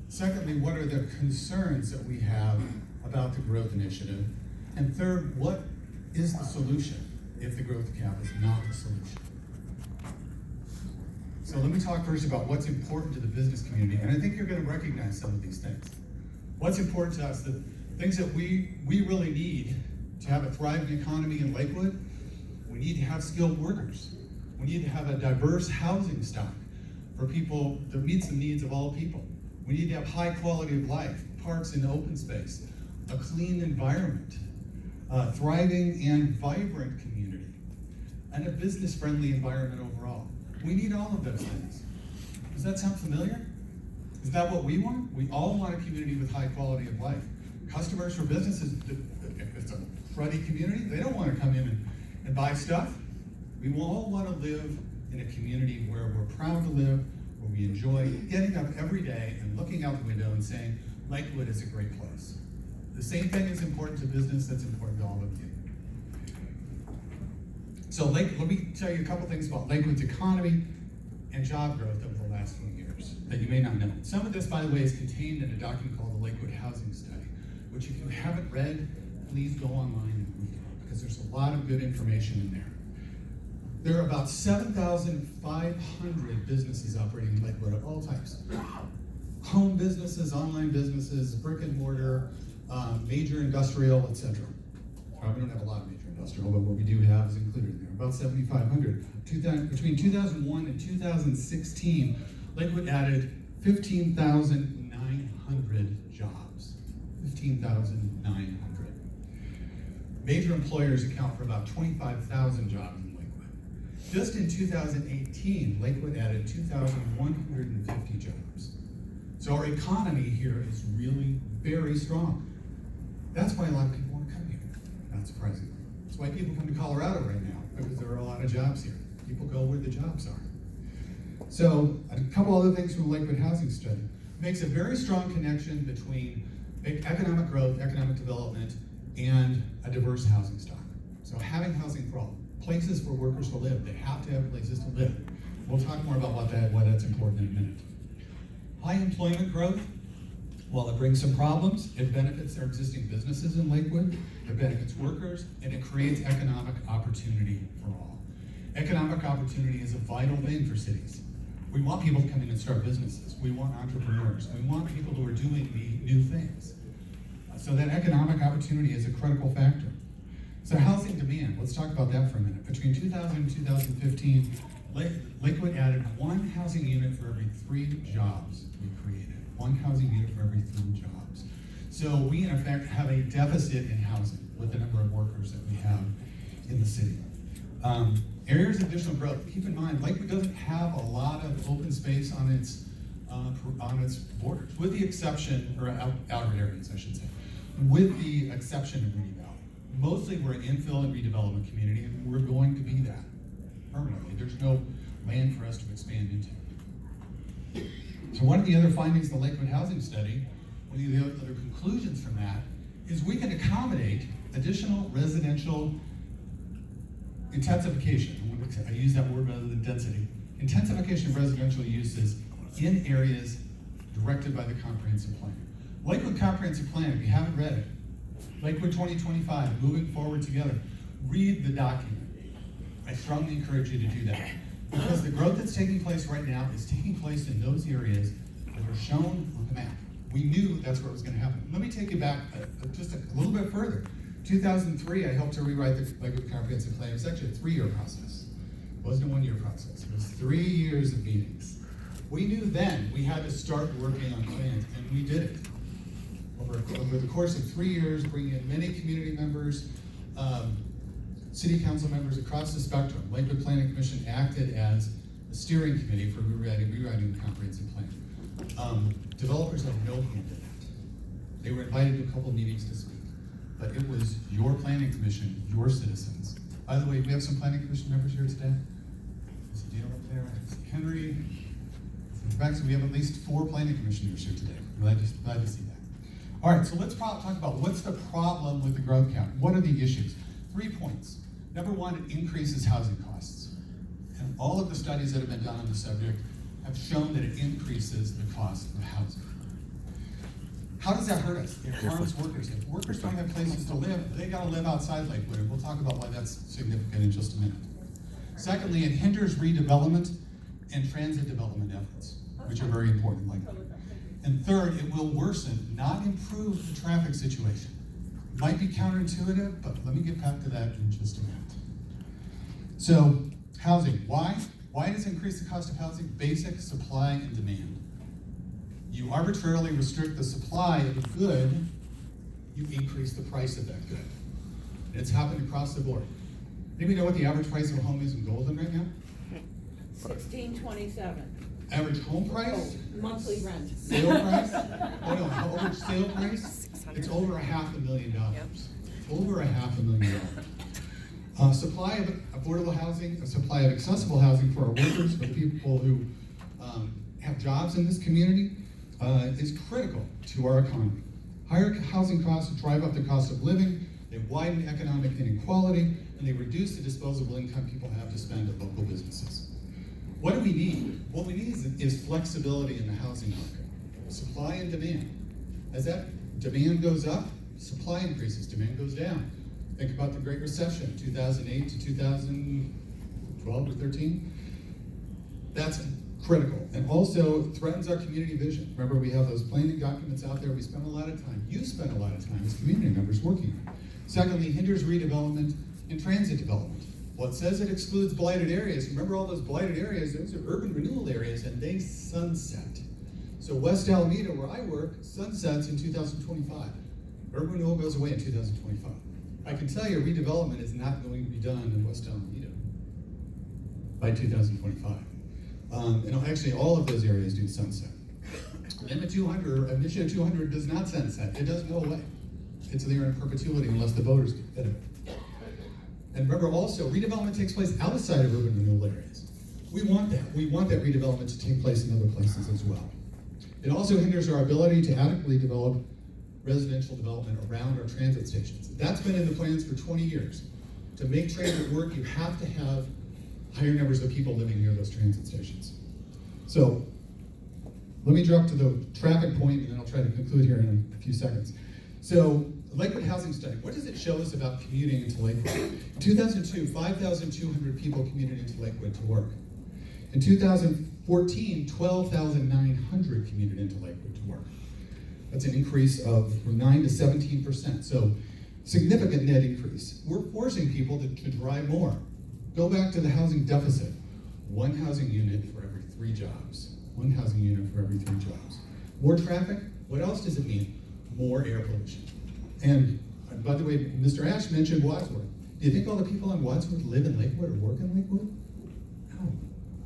Secondly, what are the concerns that we have about the growth initiative? And third, what is the solution if the growth cap is not the solution? So let me talk first about what's important to the business community, and I think you're going to recognize some of these things. What's important to us, the things that we really need to have a thriving economy in Lakewood. We need to have skilled workers. We need to have a diverse housing stock for people that meets the needs of all people. We need to have high quality of life, parks and open space, a clean environment, a thriving and vibrant community, and a business-friendly environment overall. We need all of those things. Does that sound familiar? Is that what we want? We all want a community with high quality of life. Customers for businesses, if it's a cruddy community, they don't want to come in and buy stuff. We all want to live in a community where we're proud to live, where we enjoy getting up every day and looking out the window and saying, Lakewood is a great place. The same thing is important to business that's important to all of you. So let me tell you a couple things about Lakewood's economy and job growth over the last few years that you may not know. Some of this, by the way, is contained in a document called the Lakewood Housing Study, which if you haven't read, please go online and read it, because there's a lot of good information in there. There are about 7,500 businesses operating in Lakewood of all types. Home businesses, online businesses, brick and mortar, major industrial, etc. We don't have a lot of major industrial, but what we do have is included in there, about 7,500. Between 2001 and 2016, Lakewood added 15,900 jobs. 15,900. Major employers account for about 25,000 jobs in Lakewood. Just in 2018, Lakewood added 2,150 jobs. So our economy here is really very strong. That's why a lot of people want to come here, not surprisingly. That's why people come to Colorado right now, because there are a lot of jobs here. People go where the jobs are. So a couple other things from the Lakewood Housing Study. Makes a very strong connection between economic growth, economic development, and a diverse housing stock. So having housing for all, places for workers to live. They have to have places to live. We'll talk more about why that's important in a minute. High employment growth, while it brings some problems, it benefits our existing businesses in Lakewood, it benefits workers, and it creates economic opportunity for all. Economic opportunity is a vital thing for cities. We want people to come in and start businesses. We want entrepreneurs. We want people who are doing new things. So that economic opportunity is a critical factor. So housing demand, let's talk about that for a minute. Between 2000 and 2015, Lakewood added one housing unit for every 3 jobs we created. One housing unit for every 3 jobs. So we, in effect, have a deficit in housing with the number of workers that we have in the city. Areas of additional growth. Keep in mind, Lakewood doesn't have a lot of open space on its borders, with the exception, or outer areas, I should say, with the exception of Reedy Valley. Mostly we're an infill and redevelopment community, and we're going to be that permanently. There's no land for us to expand into. So one of the other findings of the Lakewood Housing Study, one of the other conclusions from that, is we can accommodate additional residential intensification. I use that word rather than density. Intensification of residential uses in areas directed by the comprehensive plan. Lakewood Comprehensive Plan, if you haven't read it, Lakewood 2025, moving forward together, read the document. I strongly encourage you to do that. Because the growth that's taking place right now is taking place in those areas that are shown on the map. We knew that's where it was going to happen. Let me take you back just a little bit further. 2003, I helped to rewrite the Lakewood Comprehensive Plan. It was actually a 3-year process. It wasn't a 1-year process. It was 3 years of meetings. We knew then we had to start working on plans, and we did it. Over the course of 3 years, bringing in many community members, city council members across the spectrum. Lakewood Planning Commission acted as a steering committee for rewriting the comprehensive plan. Developers had no hand in it. They were invited to a couple of meetings to speak, but it was your planning commission, your citizens. By the way, we have some planning commission members here today. There's a deal up there. Henry. In fact, so we have at least 4 planning commissioners here today. Glad to see that. All right, so let's talk about what's the problem with the growth cap. What are the issues? 3 points. Number 1, it increases housing costs. And all of the studies that have been done on the subject have shown that it increases the cost of housing. How does that hurt us? It harms workers. If workers don't have places to live, they gotta live outside Lakewood. We'll talk about why that's significant in just a minute. Secondly, it hinders redevelopment and transit development efforts, which are very important in Lakewood. And third, it will worsen, not improve the traffic situation. Might be counterintuitive, but let me get back to that in just a minute. So, housing, why? Why does it increase the cost of housing? Basic supply and demand. You arbitrarily restrict the supply of a good, you increase the price of that good. And it's happened across the board. Anybody know what the average price of a home is in Golden right now? $1,627. Average home price? Oh, monthly rent. Sale price? Oh no, average sale price? It's over $500,000. Over $500,000. Supply of affordable housing, a supply of accessible housing for our workers, for people who have jobs in this community, is critical to our economy. Higher housing costs drive up the cost of living, they widen economic inequality, and they reduce the disposable income people have to spend at local businesses. What do we need? What we need is flexibility in the housing market. Supply and demand. As that demand goes up, supply increases, demand goes down. Think about the Great Recession, 2008 to 2012 or 13. That's critical, and also threatens our community vision. Remember, we have those planning documents out there. We spend a lot of time, you spend a lot of time as community members working on. Secondly, hinders redevelopment and transit development. Well, it says it excludes blighted areas. Remember all those blighted areas, those are urban renewal areas, and they sunset. So West Alameda, where I work, sunsets in 2025. Urban renewal goes away in 2025. I can tell you redevelopment is not going to be done in West Alameda by 2025. And actually all of those areas do sunset. Limit 200, Initiative 200 does not sunset. It does go away. It's there in perpetuity unless the voters get rid of it. And remember also, redevelopment takes place outside of urban renewal areas. We want that. We want that redevelopment to take place in other places as well. It also hinders our ability to adequately develop residential development around our transit stations. That's been in the plans for 20 years. To make transit work, you have to have higher numbers of people living near those transit stations. So, let me drop to the traffic point, and then I'll try to conclude here in a few seconds. So, Lakewood Housing Study, what does it show us about commuting into Lakewood? In 2002, 5,200 people commuted into Lakewood to work. In 2014, 12,900 commuted into Lakewood to work. That's an increase of from 9 to 17%, so significant net increase. We're forcing people to drive more. Go back to the housing deficit. One housing unit for every 3 jobs. One housing unit for every 3 jobs. More traffic, what else does it mean? More air pollution. And by the way, Mr. Ash mentioned Wadsworth. Do you think all the people on Wadsworth live in Lakewood or work in Lakewood? No.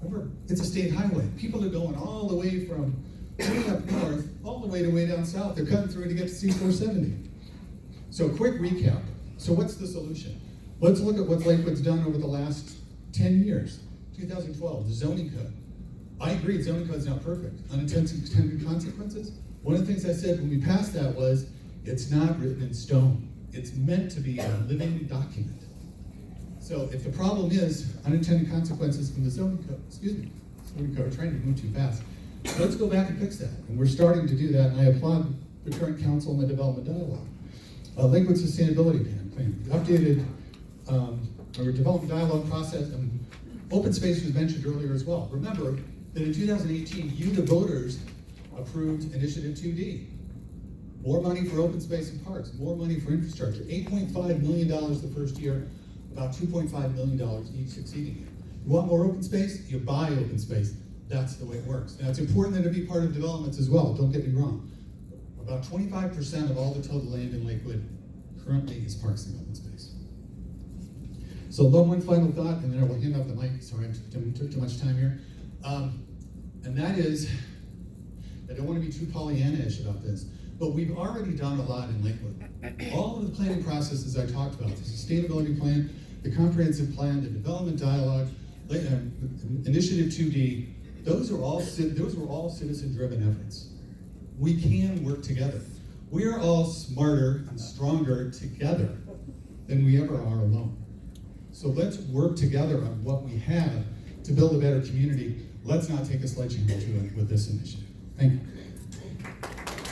Remember, it's a state highway. People are going all the way from way up north, all the way down south. They're cutting through to get to C-470. So quick recap. So what's the solution? Let's look at what Lakewood's done over the last 10 years. 2012, the zoning code. I agree, the zoning code's not perfect. Unintended consequences. One of the things I said when we passed that was, it's not written in stone. It's meant to be a living document. So if the problem is unintended consequences from the zoning code, zoning code, we're trying to move too fast. Let's go back and fix that. And we're starting to do that, and I applaud the current council and the development dialogue. Lakewood Sustainability Plan. We updated our development dialogue process, and open space was mentioned earlier as well. Remember that in 2018, you, the voters, approved Initiative 2D. More money for open space and parks, more money for infrastructure. $8.5 million the first year, about $2.5 million each succeeding year. You want more open space? You buy open space. That's the way it works. Now, it's important to be part of developments as well, don't get me wrong. About 25% of all the total land in Lakewood currently is parks and open space. So one final thought, and then I will hand off the mic. Sorry, I took too much time here. And that is, I don't want to be too Pollyanna-ish about this, but we've already done a lot in Lakewood. All of the planning processes I talked about, the sustainability plan, the comprehensive plan, the development dialogue, Initiative 2D, those were all citizen-driven efforts. We can work together. We are all smarter and stronger together than we ever are alone. So let's work together on what we have to build a better community. Let's not take a sledgehammer to it with this initiative. Thank you.